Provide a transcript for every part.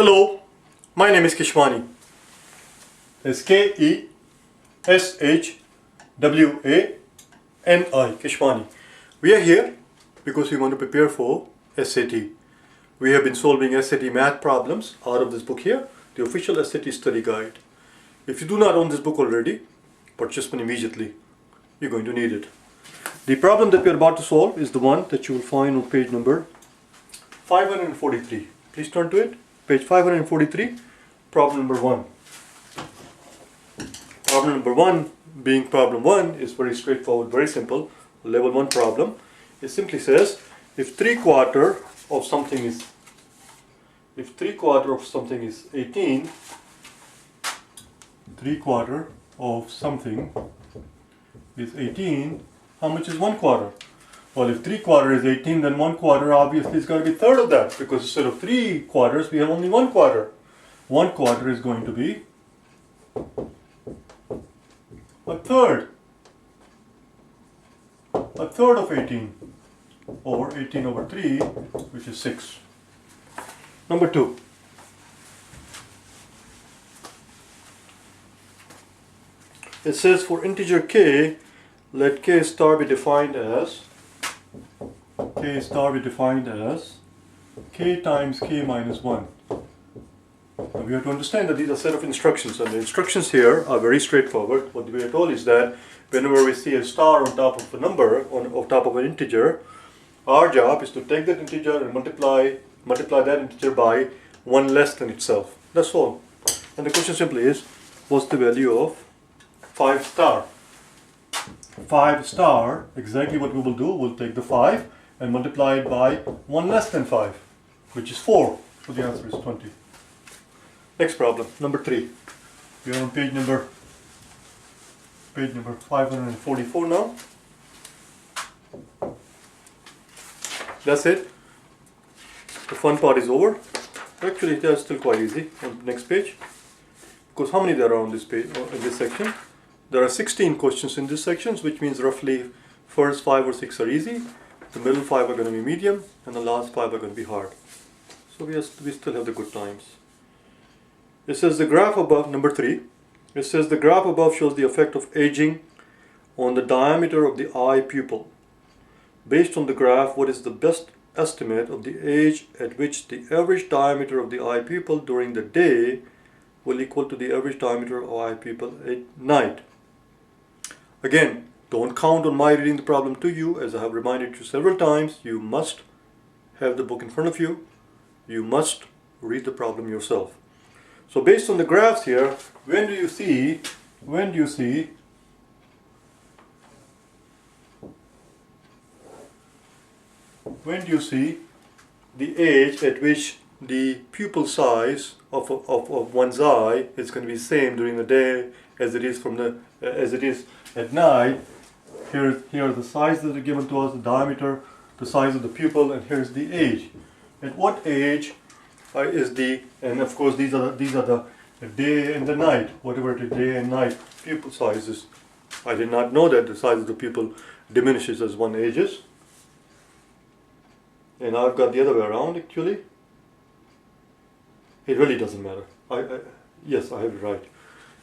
Hello, my name is Keshwani. It's K-E-S-H-W-A-N-I, Keshwani. We are here because we want to prepare for SAT. We have been solving SAT math problems out of this book here, the official SAT study guide. If you do not own this book already, purchase one immediately. You're going to need it. The problem that we are about to solve is the one that you will find on page number 543. Please turn to it. Page 543, problem number 1. Problem number 1, being problem 1, is very straightforward, very simple. Level 1 problem. It simply says if 3/4 of something is 18, 3/4 of something is 18, how much is 1/4? Well, if 3/4 is 18, then 1/4 obviously is going to be a third of that, because instead of 3/4 we have only 1/4. 1/4 is going to be a third of 18, or 18 over 3, which is 6. Number 2. It says for integer k, let k star be defined as k times k minus 1. Now we have to understand that these are a set of instructions, and the instructions here are very straightforward. What we are told is that whenever we see a star on top of a number, on top of an integer, our job is to take that integer and multiply that integer by 1 less than itself. That's all. And the question simply is, what's the value of 5 star? 5 star, exactly what we will do, we'll take the 5 and multiply it by 1 less than 5, which is 4. So the answer is 20. Next problem, number 3. We are on page number 544 now. That's it. The fun part is over. Actually, they are still quite easy on the next page. Because how many there are on this page, in this section? There are 16 questions in this section, which means roughly first 5 or 6 are easy, the middle 5 are going to be medium, and the last 5 are going to be hard. So we still have the good times. It says the graph above, number 3, it says the graph above shows the effect of aging on the diameter of the eye pupil. Based on the graph, what is the best estimate of the age at which the average diameter of the eye pupil during the day will equal to the average diameter of eye pupil at night? Again, don't count on my reading the problem to you. As I have reminded you several times, you must have the book in front of you. You must read the problem yourself. So based on the graphs here, when do you see the age at which the pupil size of one's eye is going to be the same during the day as it is at night? Here are the sizes that are given to us, the diameter, the size of the pupil, and here's the age. At what age is the, and of course these are the day and the night, whatever the day and night pupil sizes. I did not know that the size of the pupil diminishes as one ages. And I've got the other way around actually. It really doesn't matter. Yes, I have it right.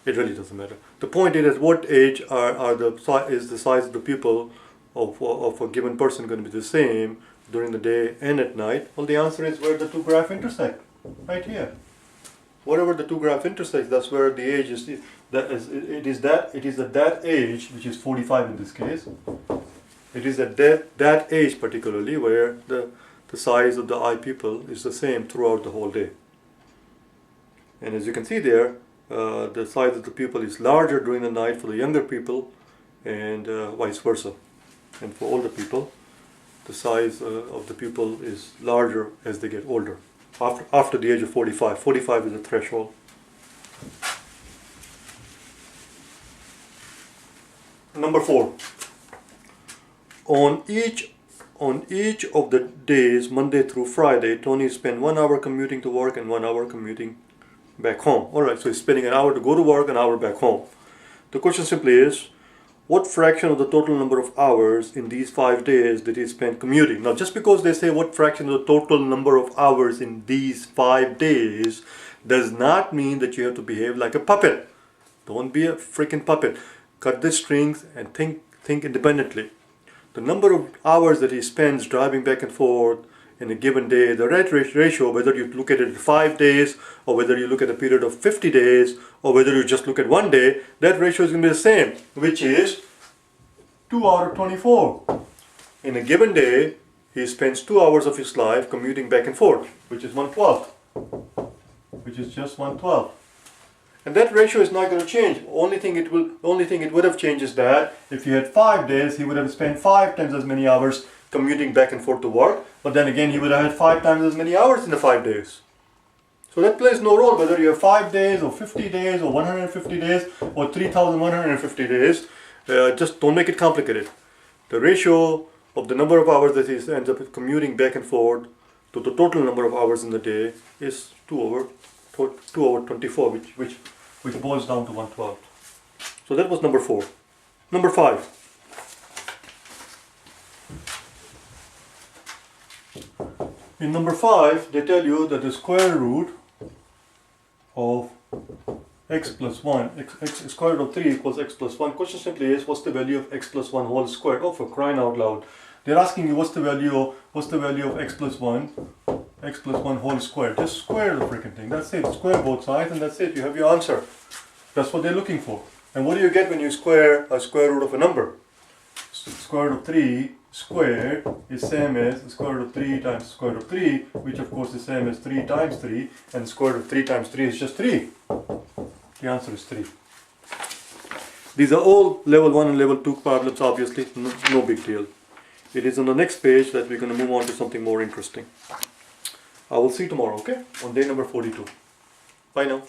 It really doesn't matter. The point is, at what age is the size of the pupil of a given person going to be the same during the day and at night? Well, the answer is where the two graphs intersect, right here. Wherever the two graphs intersect, that's where the age is. It is at that age, which is 45 in this case. It is at that age particularly where the size of the eye pupil is the same throughout the whole day. And as you can see there, the size of the pupil is larger during the night for the younger people, and vice versa. And for older people, the size of the pupil is larger as they get older, after the age of 45. 45 is the threshold. Number 4. On each of the days, Monday through Friday, Tony spent 1 hour commuting to work and 1 hour commuting back home. Alright, so he's spending an hour to go to work, an hour back home. The question simply is, what fraction of the total number of hours in these 5 days did he spend commuting? Now, just because they say what fraction of the total number of hours in these 5 days does not mean that you have to behave like a puppet. Don't be a freaking puppet. Cut the strings and think independently. The number of hours that he spends driving back and forth in a given day, the right ratio, whether you look at it 5 days or whether you look at a period of 50 days or whether you just look at 1 day, that ratio is going to be the same, which is 2 out of 24. In a given day, he spends 2 hours of his life commuting back and forth, which is 1/12, which is just 1/12. And that ratio is not going to change. Only thing it would have changed is that if he had 5 days, he would have spent 5 times as many hours commuting back and forth to work. But then again, he would have had 5 times as many hours in the 5 days. So that plays no role whether you have 5 days or 50 days or 150 days or 3,150 days. Just don't make it complicated. The ratio of the number of hours that he ends up commuting back and forth to the total number of hours in the day is 2 over 24, which boils down to 1/12. So that was number 4. Number 5. In number 5, they tell you that the square root of x plus 1, square root of 3 equals x plus 1. Question simply is, what's the value of x plus 1 whole squared? Oh, for crying out loud. They're asking you what's the value of x plus 1 whole squared. Just square the freaking thing. That's it. Square both sides and that's it. You have your answer. That's what they're looking for. And what do you get when you square a square root of a number? Square root of 3 squared is same as the square root of 3 times the square root of 3, which of course is same as 3 times 3, and the square root of 3 times 3 is just 3. The answer is 3. These are all level 1 and level 2 problems, obviously, no big deal. It is on the next page that we're going to move on to something more interesting. I will see you tomorrow, okay? On day number 42. Bye now.